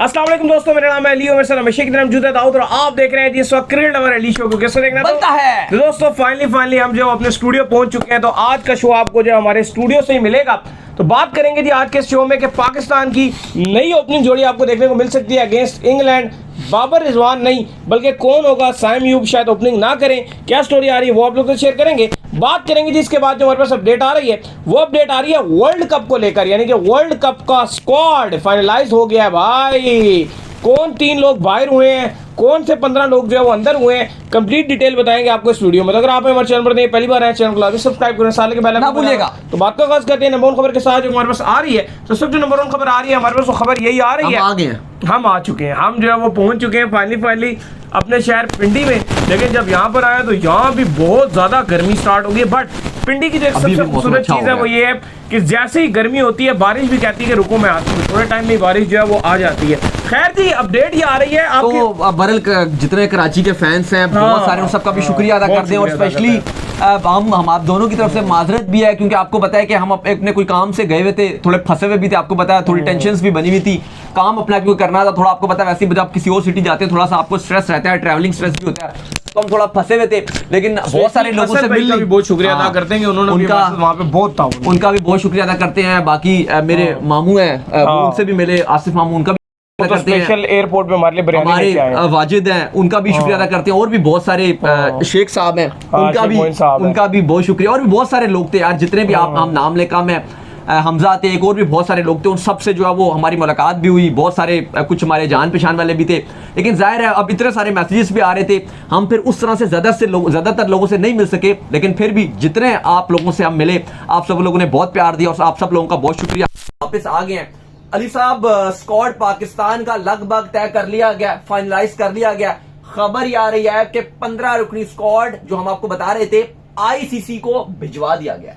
अस्सलाम वालेकुम दोस्तों, मेरा नाम है अली और मेरे साथ हमेशा की तरह मौजूद है दाऊद और आप देख रहे हैं इस वक्त क्रिकेट लवर अली शो को। कैसे देखना बनता है तो दोस्तों फाइनली हम जो अपने स्टूडियो पहुंच चुके हैं, तो आज का शो आपको जो हमारे स्टूडियो से ही मिलेगा। तो बात करेंगे जी आज के शो में कि पाकिस्तान की नई ओपनिंग जोड़ी आपको देखने को मिल सकती है अगेंस्ट इंग्लैंड। बाबर रिजवान नहीं बल्कि कौन होगा, साइम यूब शायद ओपनिंग ना करें। क्या स्टोरी आ रही है वो आप लोग तो शेयर करेंगे। बात करेंगे जी इसके बाद जो हमारे पास अपडेट आ रही है वो अपडेट आ रही है वर्ल्ड कप को लेकर, यानी कि वर्ल्ड कप का स्क्वाड फाइनलाइज हो गया है भाई। कौन 3 लोग बाहर हुए हैं, कौन से 15 लोग जो है वो अंदर हुए हैं, कंप्लीट डिटेल बताएंगे आपको इस वीडियो में। तो अगर आप हमारे चैनल पर नहीं पहली बार आए, चैनल को लाइक सब्सक्राइब करें, साल के पहले ना भूलिएगा। तो बात का आगाज करते हैं नंबर 1 खबर के साथ जो हमारे पास आ रही है। तो सब जो नंबर 1 खबर आ रही है हमारे पास वो खबर यही आ रही है, हम आ चुके हैं, हम जो है वो पहुंच चुके हैं फाइनली अपने शहर पिंडी में। लेकिन जब यहाँ पर आए तो यहाँ भी बहुत ज्यादा गर्मी स्टार्ट हो गई। बट पिंडी की जो सबसे खूबसूरत चीज है वो ये है कि जैसे ही गर्मी होती है बारिश भी कहती है कि रुको मैं आती हूँ, थोड़े टाइम में बारिश जो है वो आ जाती है। खैर जी अपडेट ये आ रही है आपके तो बरल जितने कराची के फैंस हैं बहुत सारे, उन सबका भी शुक्रिया अदा करते हैं और स्पेशली हम आप दोनों की तरफ से माजरत भी है, क्योंकि आपको पता है कि हम अपने कोई काम से गए हुए थे, थोड़े फंसे हुए भी थे, आपको पता है थोड़ी टेंशन भी बनी हुई थी, काम अपना क्यों करना था थोड़ा, आपको पता है वैसे ही जब आप किसी और सिटी जाते हैं थोड़ा सा आपको स्ट्रेस रहता है, ट्रैवलिंग स्ट्रेस भी होता है, तो हम थोड़ा फंसे हुए थे। लेकिन बहुत सारे लोगों से मिलने भी बहुत शुक्रिया अदा करते हैं कि उन्होंने उनका वहाँ पे बहुत था, उनका भी बहुत शुक्रिया अदा करते हैं। बाकी मेरे मामू हैं उनसे भी मिले, आसिफ मामू, उनका तो स्पेशल एयरपोर्ट पे हमारे लिए बिरयानी लेके आए हैं। वाजिद हैं, उनका भी शुक्रिया अदा करते हैं। और भी बहुत सारे शेख साहब हैं, उनका भी बहुत शुक्रिया। और भी बहुत सारे लोग थे यार, जितने भी आप नाम ले कम है, हमजा थे, एक और भी बहुत सारे लोग थे, उन सब से जो है वो हमारी मुलाकात भी हुई। बहुत सारे कुछ हमारे जान पहचान वाले भी थे, लेकिन जाहिर है अब इतने सारे मैसेजेस भी आ रहे थे, हम फिर उस तरह से ज़्यादातर लोगों से नहीं मिल सके। लेकिन फिर भी जितने आप लोगों से हम मिले, आप सब लोगों ने बहुत प्यार दिया और आप सब लोगों का बहुत शुक्रिया। वापस आ गए हैं अली साहब, स्क्वाड पाकिस्तान का लगभग तय कर लिया गया, फाइनलाइज कर लिया गया। खबर ये आ रही है कि 15 रुकनी स्क्वाड जो हम आपको बता रहे थे आईसीसी को भिजवा दिया गया।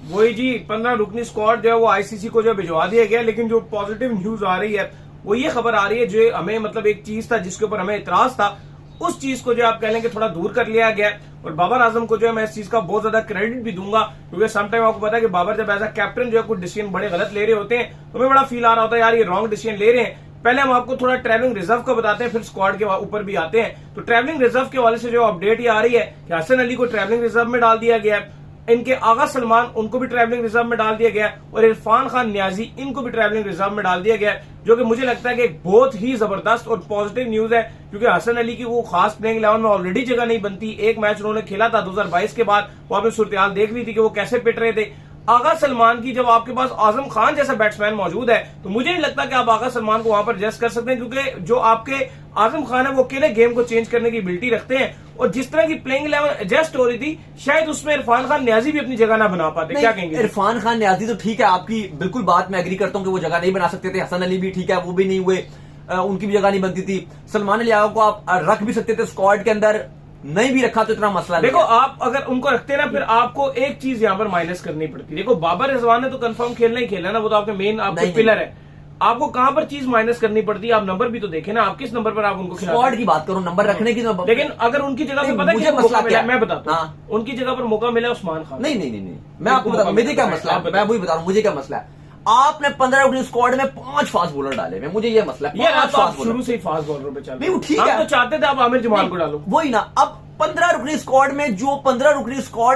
वही जी 15 रुकनी स्क्वाड जो है वो आईसीसी को जो भिजवा दिया गया। लेकिन जो पॉजिटिव न्यूज आ रही है वो ये खबर आ रही है, जो हमें मतलब एक चीज था जिसके ऊपर हमें इतराज था, उस चीज को जो आप कह लेंगे थोड़ा दूर कर लिया गया। और बाबर आजम को जो है मैं इस चीज का बहुत ज्यादा क्रेडिट भी दूंगा, क्योंकि समटाइम आपको पता है कि बाबर जब एज अ कैप्टन जो है कुछ डिसीजन बड़े गलत ले रहे होते हैं तो हमें बड़ा फील आ रहा होता है यार ये रॉन्ग डिसीजन ले रहे हैं। पहले हम आपको थोड़ा ट्रैवलिंग रिजर्व का बताते हैं, फिर स्क्वाड के ऊपर भी आते हैं। तो ट्रैवलिंग रिजर्व के वाले से जो अपडेट ये आ रही है कि हसन अली को ट्रैवलिंग रिजर्व में डाल दिया गया है, इनके आगा सलमान उनको भी ट्रैवलिंग रिजर्व में डाल दिया गया, और इरफान खान न्याजी इनको भी ट्रैवलिंग रिजर्व में डाल दिया गया, जो कि मुझे लगता है कि एक बहुत ही जबरदस्त और पॉजिटिव न्यूज है। क्योंकि हसन अली की वो खास प्लेइंग 11 में ऑलरेडी जगह नहीं बनती। एक मैच उन्होंने खेला था 2022 के बाद, वहां पे सूरत हाल देख ली थी कि वो कैसे पिट रहे थे। आगा सलमान की जब आपके पास आजम खान जैसा बैट्समैन मौजूद है तो मुझे नहीं लगता कि आप आगा सलमान को वहां पर एडजस्ट कर सकते हैं, क्योंकि जो आपके आजम खान है वो अकेले गेम को चेंज करने की एबिलिटी रखते हैं। और जिस तरह की प्लेइंग 11 एडजस्ट हो रही थी, शायद उसमें इरफान खान न्याजी भी अपनी जगह ना बना पाते। क्या कहेंगे? इरफान खान न्याजी तो ठीक है, आपकी बिल्कुल बात मैं एग्री करता हूं कि वो जगह नहीं बना सकते थे। हसन अली भी ठीक है, वो भी नहीं हुए, उनकी भी जगह नहीं बनती थी। सलमान अली आगा को आप रख भी सकते थे स्क्वाड के अंदर, नहीं भी रखा तो इतना मसला देखो आप अगर उनको रखते ना, फिर आपको एक चीज यहाँ पर माइनस करनी पड़ती। देखो बाबर रिजवान ने तो कंफर्म खेलना ही खेलना ना, वो तो आपके मेन आपके पिलर है। आपको कहां पर चीज माइनस करनी पड़ती है, आप नंबर भी तो देखें ना, आप किस नंबर पर आप उनको स्क्वाड की बात करो, नंबर रखने की। लेकिन अगर उनकी जगह पे पता है मसला क्या है, मैं बताता हूँ। उनकी जगह पर मौका मिला उस्मान खान। नहीं, मैं आपको बता, मुझे क्या मसला है, मैं वही बता रहा हूँ मुझे क्या मसला है। आपने 15 रुकनी स्क्वाड में 5 फास्ट बॉलर डाले हुए, मुझे ये मसला है। आप शुरू से ही फास्ट बॉलर पे चल रहे, ठीक है, तो चाहते थे आप आमिर जमाल को डालो, वही ना। अब 15 रुकनी स्क्वाड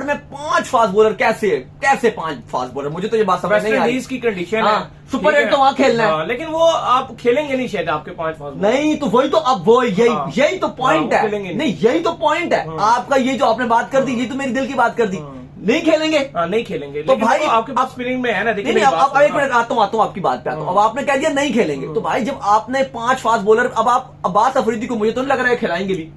में 5 फास्ट बॉलर कैसे 5 फास्ट बॉलर, मुझे तो ये बात समझ नहीं आ रही। की कंडीशन है, सुपर 8 तो वहां खेलना है, लेकिन वो आप खेलेंगे नहीं शायद आपके 5 फास्ट नहीं, तो वही तो अब वो यही तो पॉइंट है। नहीं, यही तो पॉइंट है आपका, ये जो आपने बात कर दी, ये तो मेरी दिल की बात कर दी। नहीं खेलेंगे, नहीं खेलेंगे, तो भाई आपके पास स्पिनिंग में है ना। देखिए अब एक मिनट आता हूँ आपकी बात पे आता हूँ। अब आपने कह दिया नहीं खेलेंगे, तो भाई जब आपने 5 फास्ट बॉलर, अब आप अब्बास अफरीदी को मुझे तो नहीं लग रहा है खिलाएंगे भी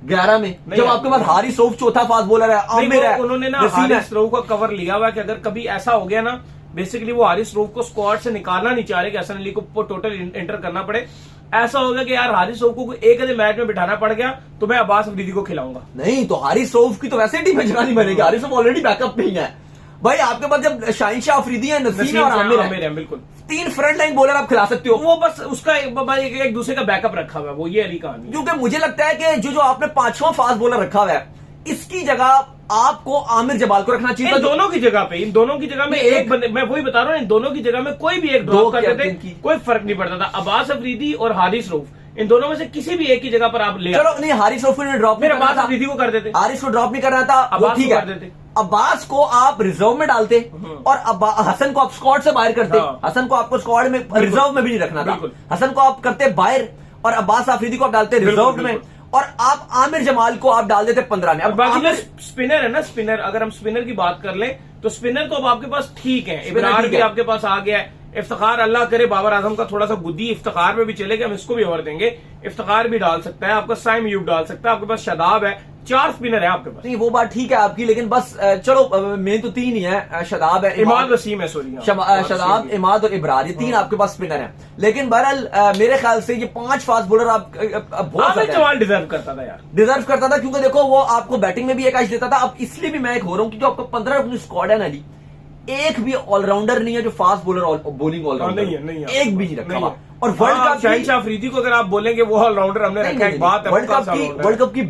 11 में, जब आपके पास हारिस रऊफ चौथा फास्ट बॉलर है, आमिर है, उन्होंने ना हारिस रऊफ का कवर लिया हुआ कि अगर कभी ऐसा हो गया ना, बेसिकली वो हारिस रऊफ को स्क्वाड से निकालना नहीं चाह रहे कि हसन अली को टोटल एंटर करना पड़े। ऐसा होगा कि यार हारिस रऊफ को एक आधे मैच में बिठाना पड़ गया तो मैं अब्बास अफरीदी को खिलाऊंगा। नहीं, तो हारिस रऊफ की तो वैसे टीम में जगह नहीं बनेगी, हारिस रऊफ ऑलरेडी बैकअप नहीं है भाई। आपके पास जब शाहीन शाह अफरीदी है, नसीम और आमिर है, बिल्कुल 3 फ्रंट लाइन बॉलर आप खिला सकते हो। वो बस उसका एक दूसरे का बैकअप रखा हुआ है, वो ये अली कहानी। क्योंकि मुझे लगता है कि जो आपने 5वां फास्ट बॉलर रखा हुआ है, इसकी जगह आपको आमिर जमाल को रखना चाहिए इन दोनों की जगह पे, इन दोनों की जगह में एक बंदे, मैं वही बता रहा हूँ, इन दोनों की जगह में कोई भी एक ड्रॉप कर देते, कोई फर्क नहीं पड़ता था। अब्बास अफरीदी और हारिस रऊफ, इन दोनों में से किसी भी एक की जगह पर आप ले, चलो नहीं, हारिस रऊफ ने ड्रॉप नहीं करना था, अब्बास अफरीदी को कर देते, हारिस को ड्रॉप नहीं करना था, अब्बास ठीक को है, कर देते। अब्बास को आप रिजर्व में डालते और हसन को आप स्क्वाड से बाहर करते। हसन को आपको स्क्वाड में, रिजर्व में भी नहीं रखना था। हसन को आप करते बाहर और अब्बास अफरीदी को आप डालते रिजर्व में, और आप आमिर जमाल को आप डाल देते 15 में। अब बाकी स्पिनर है ना, स्पिनर, अगर हम स्पिनर की बात कर लें तो स्पिनर तो अब आपके पास ठीक है, इब्रार भी आपके पास आ गया है, इफ्तिखार अल्लाह करे बाबर आजम का थोड़ा सा गुद्दी इफ्तिखार में भी चलेगा, हम इसको भी ओवर देंगे, इफ्तिखार भी डाल सकता है, आपका साइम अयूब डाल सकता है, आपके पास शादाब है, 4 स्पिनर है आपके पास। नहीं वो बात ठीक है आपकी, लेकिन बस चलो मेन तो 3 ही है, शादाब है, इमाद वसीम है, सॉरी शादाब, इमाद और इब्रार, ये 3 आपके पास स्पिनर है। लेकिन बहरहाल मेरे ख्याल से ये 5 फास्ट बॉलर आप बहुत जमाल डिजर्व करता था यार, डिजर्व करता था, क्योंकि देखो वो आपको बैटिंग में भी एक आइश देता था। अब इसलिए भी मैं एक हो रहा हूँ कि जो आपको 15 अपनी स्क्वाड है ना जी, एक भी ऑलराउंडर नहीं है जो फास्ट बॉलर बॉलिंग ऑलराउंडर नहीं है, एक भी नहीं रखा हुआ। और वर्ल्ड कप शाहिद अफरीदी को अगर आप बोलेंगे वो ऑलराउंडर हमने रखा है, बात है, वर्ल्ड कप की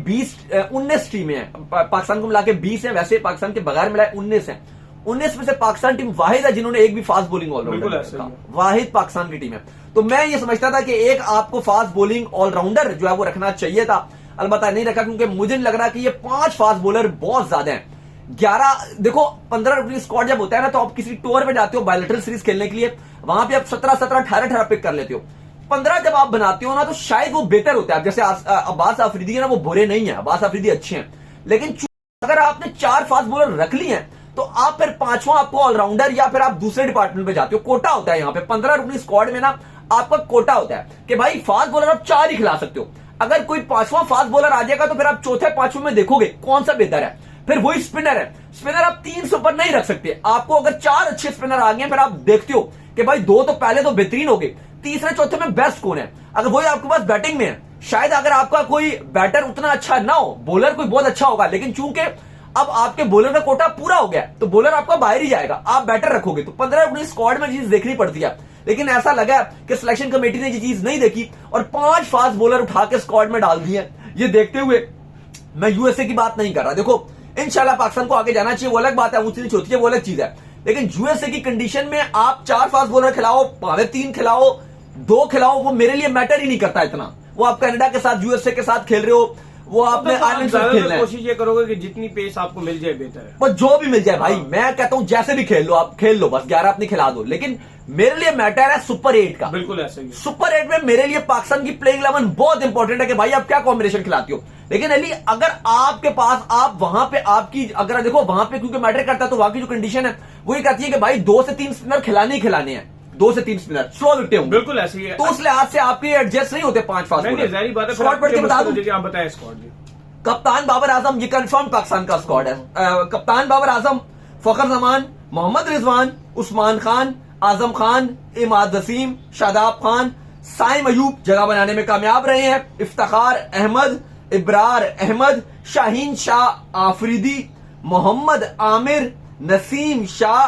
19 टीमें हैं, पाकिस्तान को मिला के 20 है, वैसे पाकिस्तान के बगैर मिलाए 19 है। 19 में से पाकिस्तान टीम वाहिद है जिन्होंने एक भी फास्ट बॉलिंग ऑलराउंडर, वाहिद पाकिस्तान की टीम है। तो मैं ये समझता था कि एक आपको फास्ट बॉलिंग ऑलराउंडर जो है वो रखना चाहिए था, अलबत्ता नहीं रखा, क्योंकि मुझे नहीं लग रहा कि ये 5 फास्ट बॉलर बहुत ज्यादा है। 11 देखो 15 रुपये स्क्वाड जब होता है ना, तो आप किसी टूर पे जाते हो बायलैटरल सीरीज खेलने के लिए, वहां पे आप 17 18 पिक कर लेते हो। 15 जब आप बनाते हो ना, तो शायद वो बेहतर होता है। जैसे अब्बास अफरीदी है ना, वो बुरे नहीं है, अब्बास अफरीदी अच्छे हैं, लेकिन अगर आपने 4 फास्ट बॉलर रख लिए हैं तो आप फिर 5वां आपको ऑलराउंडर या फिर आप दूसरे डिपार्टमेंट में जाते हो। कोटा होता है यहाँ पे 15 रुपये स्क्वाड में ना, आपका कोटा होता है कि भाई फास्ट बॉलर आप 4 ही खिला सकते हो। अगर कोई 5वां फास्ट बॉलर आ जाएगा तो फिर आप चौथे 5वें में देखोगे कौन सा बेहतर है। फिर वही स्पिनर है, स्पिनर आप 3 से ऊपर नहीं रख सकते। आपको अगर 4 अच्छे स्पिनर आ गए, फिर आप देखते हो कि भाई 2 तो पहले तो बेहतरीन हो गए, तीसरे चौथे में बेस्ट कौन है। अगर वही आपके पास बैटिंग में है, शायद अगर आपका कोई बैटर उतना अच्छा ना हो, बॉलर कोई बहुत अच्छा होगा, लेकिन चूंकि अब आपके बॉलर का कोटा पूरा हो गया तो बॉलर आपका बाहर ही जाएगा, आप बैटर रखोगे। तो 15 स्क्वाड में चीज देखनी पड़ती है, लेकिन ऐसा लगा कि सिलेक्शन कमेटी ने ये चीज नहीं देखी और 5 फास्ट बॉलर उठा के स्क्वाड में डाल दिए। ये देखते हुए मैं यूएसए की बात नहीं कर रहा, देखो इंशाल्लाह पाकिस्तान को आगे जाना चाहिए, वो अलग बात है, ऊंची नीच होती है, वो अलग चीज है, लेकिन यूएसए की कंडीशन में आप 4 फास्ट बॉलर खिलाओ, भावे 3 खिलाओ, 2 खिलाओ, वो मेरे लिए मैटर ही नहीं करता इतना। वो आप कनाडा के साथ, यूएसए के साथ खेल रहे हो, वो आपने आयरलैंड से खेलना है, कोशिश ये करोगे कि जितनी पेस आपको मिल जाए बेहतर है, बस जो भी मिल जाए भाई। मैं कहता हूं जैसे भी खेल लो, आप खेल लो, बस 11 अपनी खिला दो, लेकिन मेरे लिए मैटर है सुपर 8 का। बिल्कुल ऐसा ही। सुपर 8 में मेरे लिए पाकिस्तान की प्लेइंग 11 बहुत इंपॉर्टेंट है कि भाई आप क्या कॉम्बिनेशन खिलाती हो। लेकिन अली अगर आपके पास, आप वहां पे आपकी, अगर देखो वहां पे क्योंकि मैटर करता है, तो वहां की जो कंडीशन है वो ये कहती है कि भाई 2 से 3 स्पिनर खिलाने ही खिलाने हैं, 2 से 3 स्पिनर स्लो विकटे होंगे। बिल्कुल ऐसे ही है। तो उस लिहाज से आपके एडजस्ट नहीं होते 5 फास्ट बॉलर। जारी बात है, स्क्वाड पढ़ के बता दूं, आप बताएं स्क्वाड। कप्तान बाबर आजम, ये कंफर्म पाकिस्तान का स्क्वाड है। कप्तान बाबर आजम, फखर जमान, मोहम्मद रिजवान, उस्मान खान, आजम खान, इमाद वसीम, शादाब खान, साइम अयूब जगह बनाने में कामयाब रहे हैं, इफ्तिखार अहमद, इब्रार अहमद, शाहीन शाह आफरीदी, मोहम्मद आमिर, नसीम शाह,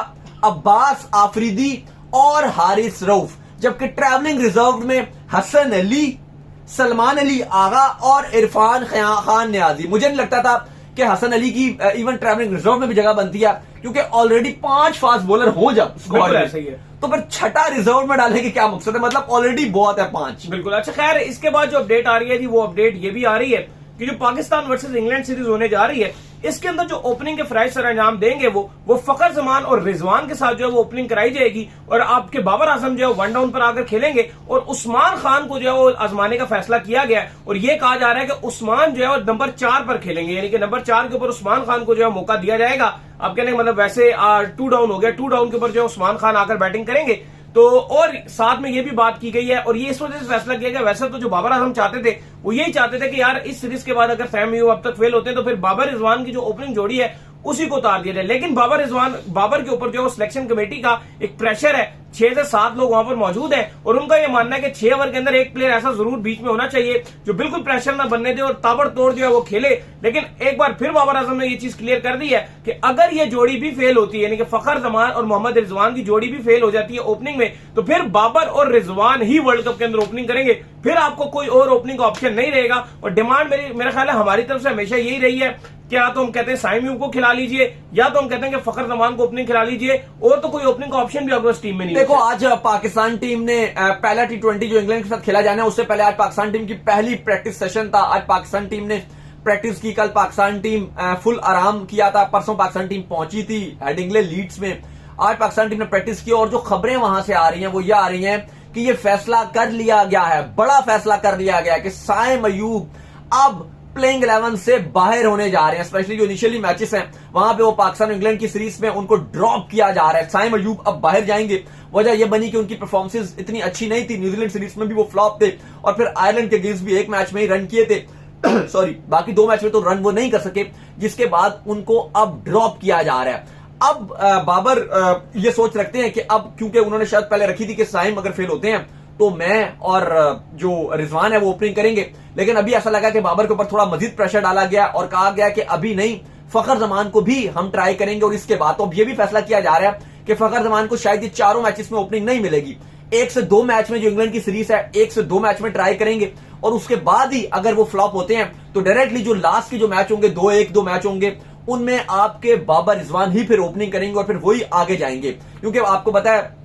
अब्बास आफरीदी और हारिस रऊफ। जबकि ट्रैवलिंग रिजर्व में हसन अली, सलमान अली आगा और इरफान खान न्याजी। मुझे नहीं लगता था कि हसन अली की इवन ट्रैवलिंग रिजर्व में भी जगह बनती है, क्योंकि ऑलरेडी 5 फास्ट बॉलर हो जब स्क्वाड में, तो फिर 6ठा रिजर्व में डालने की क्या मकसद है, मतलब ऑलरेडी बहुत है 5। बिल्कुल। अच्छा खैर, इसके बाद जो अपडेट आ रही है जी, वो अपडेट ये भी आ रही है कि जो पाकिस्तान वर्सेस इंग्लैंड सीरीज होने जा रही है, इसके अंदर जो ओपनिंग के फ्राइज सर अंजाम देंगे वो फखर जमान और रिजवान के साथ जो है वो ओपनिंग कराई जाएगी, और आपके बाबर आजम जो है 1 डाउन पर आकर खेलेंगे, और उस्मान खान को जो है वो आजमाने का फैसला किया गया है। और ये कहा जा रहा है कि उस्मान जो है वो नंबर 4 पर खेलेंगे, यानी कि नंबर 4 के ऊपर उस्मान खान को जो है मौका दिया जाएगा। आप कहने मतलब वैसे 2 डाउन हो गया, 2 डाउन के ऊपर जो है उस्मान खान आकर बैटिंग करेंगे। तो और साथ में ये भी बात की गई है, और ये इस वजह से फैसला किया गया, वैसे तो जो बाबर आजम चाहते थे वो यही चाहते थे कि यार इस सीरीज के बाद अगर साइम अयूब अब तक फेल होते हैं तो फिर बाबर रिजवान की जो ओपनिंग जोड़ी है उसी को उतार दिया जाए। लेकिन बाबर के ऊपर जो सिलेक्शन कमेटी का एक प्रेशर है 6 से 7 लोग वहां पर मौजूद हैं और उनका यह मानना है कि 6 ओवर के अंदर एक प्लेयर ऐसा जरूर बीच में होना चाहिए जो बिल्कुल प्रेशर ना बनने दे और ताबड़तोड़ जो है वो खेले। लेकिन एक बार फिर बाबर आजम ने ये चीज क्लियर कर दी है कि अगर ये जोड़ी भी फेल होती है, यानी कि फखर जमान और मोहम्मद रिजवान की जोड़ी भी फेल हो जाती है ओपनिंग में, तो फिर बाबर और रिजवान ही वर्ल्ड कप के अंदर ओपनिंग करेंगे, फिर आपको कोई और ओपनिंग का ऑप्शन नहीं रहेगा। और डिमांड मेरा ख्याल है हमारी तरफ से हमेशा यही रही है कि या तो हम कहते हैं साइम यूब को खिला लीजिए या तो हम कहते हैं कि फखर जमान को ओपनिंग खिला लीजिए, और तो कोई ओपनिंग का ऑप्शन भी आपको टीम में नहीं। देखो आज पाकिस्तान टीम ने पहला T20 जो इंग्लैंड के साथ खेला जाना है उससे पहले आज पाकिस्तान टीम की पहली प्रैक्टिस सेशन था। आज पाकिस्तान टीम ने प्रैक्टिस की, कल पाकिस्तान टीम फुल आराम किया था, परसों पाकिस्तान टीम पहुंची थी हेडिंग्ले लीड्स में, आज पाकिस्तान टीम ने प्रैक्टिस की। और जो खबरें वहां से आ रही हैं वो ये आ रही हैं कि ये फैसला कर लिया गया है, बड़ा फैसला कर लिया गया है कि साइम अयूब अब प्लेइंग 11 से बाहर होने जा रहे हैं। स्पेशली जो इनिशियली मैचेस हैं वहां पे वो पाकिस्तान इंग्लैंड की सीरीज में उनको ड्रॉप किया जा रहा है। साइम अयूब अब बाहर जाएंगे। वजह यह बनी कि उनकी परफॉर्मेंसेज इतनी अच्छी नहीं थी, न्यूजीलैंड सीरीज में भी वो फ्लॉप थे और फिर आयरलैंड के अगेंस्ट भी एक मैच में ही रन किए थे सॉरी, बाकी 2 मैच में तो रन वो नहीं कर सके, जिसके बाद उनको अब ड्रॉप किया जा रहा है। अब बाबर ये सोच रखते हैं कि अब क्योंकि उन्होंने शायद पहले रखी थी कि साइम अगर फेल होते हैं तो मैं और जो रिजवान है वो ओपनिंग करेंगे, लेकिन अभी ऐसा लगा कि बाबर के ऊपर थोड़ा मजीद प्रेशर डाला गया और कहा गया कि अभी नहीं, फखर जमान को भी हम ट्राई करेंगे। और इसके बाद तो अब ये भी फैसला किया जा रहा है कि फखर जमान को शायद ये 4 मैचेस में ओपनिंग नहीं मिलेगी। 1 से 2 मैच में जो इंग्लैंड की सीरीज है 1 से 2 मैच में ट्राई करेंगे और उसके बाद ही अगर वो फ्लॉप होते हैं तो डायरेक्टली जो लास्ट के जो मैच होंगे 2-1 2 मैच होंगे उनमें आपके बाबर रिजवान ही फिर ओपनिंग करेंगे और फिर वही आगे जाएंगे। क्योंकि आपको पता है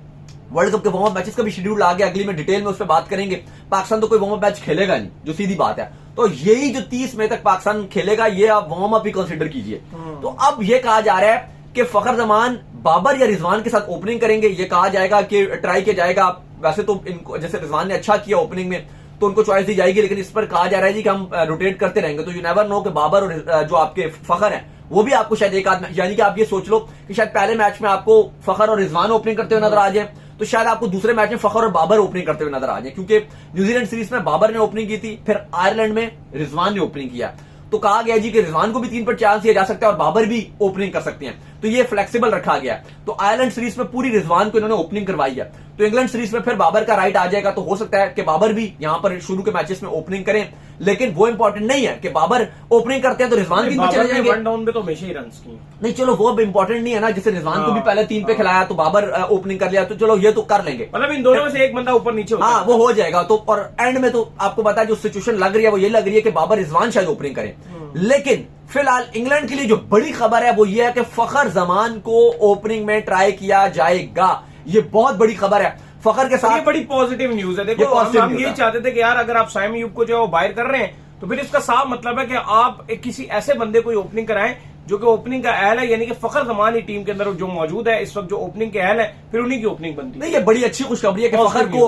वर्ल्ड कप के वार्म अप मैचेस का भी शेड्यूल आ गया, अगली में डिटेल में उस पर बात करेंगे। पाकिस्तान तो कोई वार्म अप मैच खेलेगा नहीं, जो सीधी बात है, तो यही जो 30 मई तक पाकिस्तान खेलेगा ये आप वार्म अप ही कंसिडर कीजिए। तो अब ये कहा जा रहा है कि फखर जमान बाबर या रिजवान के साथ ओपनिंग करेंगे। ये कहा जाएगा कि ट्राई किया जाएगा, वैसे तो इनको जैसे रिजवान ने अच्छा किया ओपनिंग में तो उनको चॉइस दी जाएगी, लेकिन इस पर कहा जा रहा है जी कि हम रोटेट करते रहेंगे। तो यू नेवर नो कि बाबर और जो आपके फखर हैं वो भी आपको शायद एक आध, यानी कि आप ये सोच लो कि शायद पहले मैच में आपको फखर और रिजवान ओपनिंग करते हुए नजर आ जाए, तो शायद आपको दूसरे मैच में फखर और बाबर ओपनिंग करते हुए नजर आ जाए। क्योंकि न्यूजीलैंड सीरीज में बाबर ने ओपनिंग की थी, फिर आयरलैंड में रिजवान ने ओपनिंग किया, तो कहा गया जी कि रिजवान को भी 3 पर चांस दिया जा सकता है और बाबर भी ओपनिंग कर सकते हैं, तो ये फ्लेक्सिबल रखा गया। तो आयरलैंड सीरीज में पूरी रिजवान को इन्होंने ओपनिंग करवाई है, तो इंग्लैंड सीरीज में फिर बाबर का राइट आ जाएगा। तो हो सकता है कि बाबर भी यहां पर शुरू के मैचेस में ओपनिंग करें, लेकिन वो इंपॉर्टेंट नहीं है कि बाबर ओपनिंग करते हैं तो रिजवान 3 पे चले जाएंगे। वन डाउन में तो हमेशा ही रन की नहीं, चलो वो अब इंपॉर्टेंट नहीं है ना, जैसे रिजवान को भी पहले 3 पे खिलाया तो बाबर ओपनिंग कर लिया, तो चलो ये तो कर लेंगे, मतलब इन दोनों में से एक बंदा ऊपर नीचे होता हाँ वो हो जाएगा। तो और एंड में तो आपको पता है जो सिचुएशन लग रही है वो ये लग रही है कि बाबर रिजवान शायद ओपनिंग करें। लेकिन फिलहाल इंग्लैंड के लिए जो बड़ी खबर है वो ये है कि फखर जमान को ओपनिंग में ट्राई किया जाएगा। ये बहुत बड़ी खबर है फखर के साथ, ये बड़ी पॉजिटिव न्यूज है। देखो हम ये चाहते थे कि यार अगर आप साइम अयूब को जो है बाहर कर रहे हैं तो फिर इसका साफ मतलब है कि आप किसी ऐसे बंदे को ओपनिंग कराएं जो कि ओपनिंग का अहल है, यानी कि फखर जमान ही टीम के अंदर जो मौजूद है इस वक्त जो ओपनिंग के अहल है, फिर उन्हीं की ओपनिंग बनती है। नहीं, ये बड़ी अच्छी खुशखबरी है कि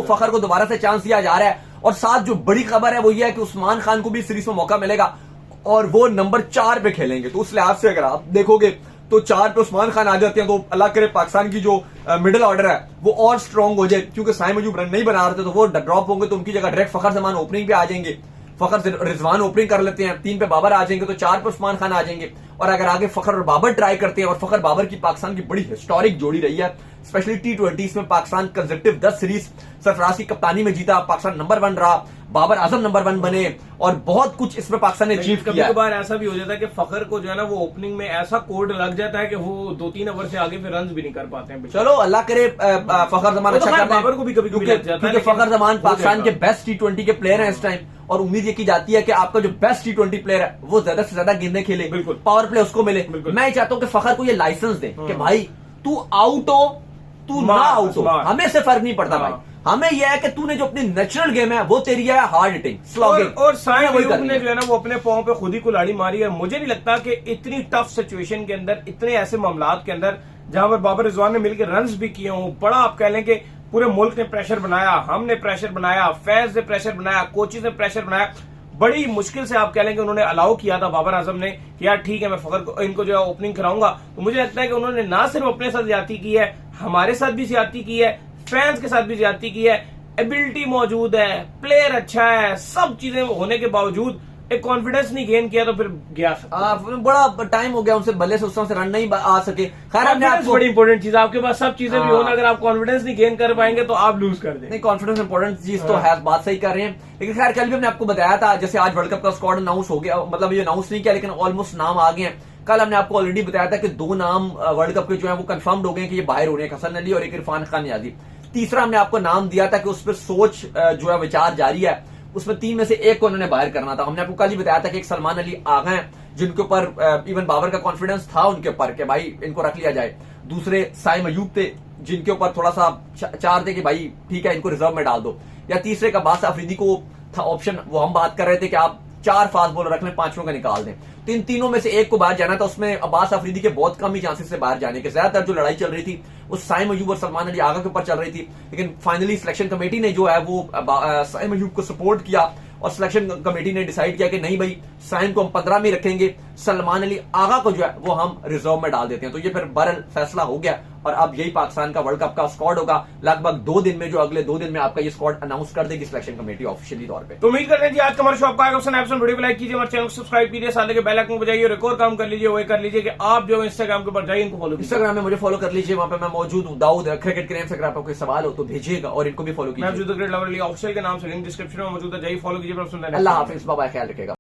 फखर को दोबारा से चांस दिया जा रहा है। और साथ जो बड़ी खबर है वो ये है कि उस्मान खान को भी सीरीज में मौका मिलेगा और वो नंबर 4 पे खेलेंगे। तो उस लिहाज से अगर आप देखोगे तो 4 पे उस्मान खान आ जाते हैं तो अल्लाह करे पाकिस्तान की जो मिडिल ऑर्डर है वो और स्ट्रांग हो जाए, क्योंकि साइम अयूब रन नहीं बना रहे थे तो वो ड्रॉप होंगे, तो उनकी जगह डायरेक्ट फखर जमान ओपनिंग पे आ जाएंगे, फखर रिजवान ओपनिंग कर लेते हैं, 3 पे बाबर आ जाएंगे, तो 4 पे उस्मान खान आ जाएंगे। और अगर आगे फखर और बाबर ट्राई करते हैं, और फखर बाबर की पाकिस्तान की बड़ी हिस्टोरिक जोड़ी रही है, स्पेशली T20 में पाकिस्तान कंसेक्टिव 10 सीरीज सरफराज की कप्तानी में जीता, पाकिस्तान नंबर 1 रहा, बाबर आजम नंबर 1 बने और बहुत कुछ इसमें पाकिस्तान ने अचीव किया। कभी कभार ऐसा भी हो जाता है कि फखर को जो है ना वो ओपनिंग में ऐसा कोड लग जाता है कि वो 2-3 ओवर से आगे फिर रन भी नहीं कर पाते हैं। चलो अल्लाह करे फखर जमान अच्छा कर बाबर को भी कभी कभी लग जाता है, क्योंकि फखर जमान पाकिस्तान के बेस्ट T20 के प्लेयर हैं इस टाइम, और उम्मीद ये की जाती है कि आपका जो बेस्ट T20 प्लेयर है वो ज्यादा से ज्यादा गेंदें खेले, पावर प्ले उसको मिले। मैं चाहता हूँ कि फखर को ये लाइसेंस दे कि भाई तू आउट हो, तू ना आउट हो, हमें से फर्क नहीं पड़ता भाई, हमें यह है कि तूने जो अपनी नेचुरल गेम है वो तेरी है हार्ड हिटिंग स्लॉगिंग। और साइम अयूब ने जो है ना वो अपने पांव पे खुद ही कुल्हाड़ी मारी है। मुझे नहीं लगता कि इतनी टफ सिचुएशन के अंदर, इतने ऐसे मामलात के अंदर जहां पर बाबर रिजवान ने मिलकर रन्स भी किए हों, बड़ा आप कह लें कि पूरे मुल्क ने प्रेशर बनाया, हमने प्रेशर बनाया, फैज ने प्रेशर बनाया, कोचेज ने प्रेशर बनाया, बड़ी मुश्किल से आप कह लें कि उन्होंने अलाउ किया था बाबर आजम ने कि यार ठीक है मैं फखर को इनको जो है ओपनिंग कराऊंगा। तो मुझे लगता है कि उन्होंने ना सिर्फ अपने साथ ज्यादती की है, हमारे साथ भी ज्यादती की है, फैंस के साथ भी ज्यादती की है। एबिलिटी मौजूद है, प्लेयर अच्छा है, सब चीजें होने के बावजूद एक कॉन्फिडेंस नहीं गेन किया तो फिर गया सब। बड़ा टाइम हो गया उनसे, भले से उस तरह से रन नहीं आ सके। खैर हमने आपको बड़ी इंपॉर्टेंट चीज, आपके पास सब चीजें भी हो ना, अगर आप कॉन्फिडेंस नहीं गेन कर पाएंगे तो आप लूज कर देंगे। नहीं, कॉन्फिडेंस इंपॉर्टेंट चीज तो है, बात सही कर रहे हैं। लेकिन खैर कल भी हमने आपको बताया था, जैसे आज वर्ल्ड कप का स्क्वाड अनाउंस हो गया, मतलब ये अनाउंस नहीं किया लेकिन ऑलमोस्ट नाम आ गए हैं। कल हमने आपको ऑलरेडी बताया था कि 2 नाम वर्ल्ड कप के जो है वो कंफर्म्ड हो गए कि ये बाहर हो रहे हैं, हसन अली और एक इरफान खान यादी। तीसरा हमने आपको नाम दिया था कि उस पर सोच जो है विचार जारी है, उसमें 3 में से एक को उन्होंने बाहर करना था। हमने आपको कल ही बताया था कि एक सलमान अली आ गए हैं जिनके ऊपर इवन बाबर का कॉन्फिडेंस था उनके ऊपर कि भाई इनको रख लिया जाए। दूसरे साइम अयूब थे जिनके ऊपर थोड़ा सा चार थे कि भाई ठीक है इनको रिजर्व में डाल दो। या तीसरे का अब्बास अफरीदी को था ऑप्शन, वो हम बात कर रहे थे कि आप 4 फास्ट बॉलर रख लें, 5 का निकाल दें। तो इन तीनों में से एक को बाहर जाना था। उसमें अब्बास अफरीदी के बहुत कम ही चांसेस से बाहर जाने के, ज्यादातर जो लड़ाई चल रही थी वो साइम अयूब और सलमान अली आगा के ऊपर चल रही थी। लेकिन फाइनली सिलेक्शन कमेटी ने जो है वो साइम अयूब को सपोर्ट किया और सिलेक्शन कमेटी ने डिसाइड किया कि नहीं भाई साइम को हम 15 में रखेंगे, सलमान अली आगा को जो है वो हम रिजर्व में डाल देते हैं। तो ये फिर बहरहाल फैसला हो गया और अब यही पाकिस्तान का वर्ल्ड कप का स्क्वाड होगा। लगभग 2 दिन में, जो अगले 2 दिन में आपका ये स्क्वाड अनाउंस कर देगी सिलेक्शन कमेटी ऑफिशियली तौर पे। तो उम्मीद करते हैं जी आज का हमारा शो आपको आएगा। वीडियो को लाइक कीजिए, हमारे चैनल को सब्सक्राइब कीजिए, साथ के बेल आइकन को बजाइए और एक और काम कर लीजिए, वो कर लीजिए कि आप जो इंस्टाग्राम के ऊपर जाइए, इनको फॉलो इंस्टाग्राम में मुझे फॉलो कर लीजिए, वहां पे मैं मौजूद हूँ। दाऊद क्रिकेट क्रेम से अगर आपको कोई सवाल हो तो भेजिएगा और इनको भी फॉलो कीजिए। मैं ऑफिशियल के नाम से लिंक डिस्क्रिप्शन में मौजूद है, जाइए फॉलो कीजिए। अल्लाह हाफिज, बाय बाय, ख्याल रखिएगा।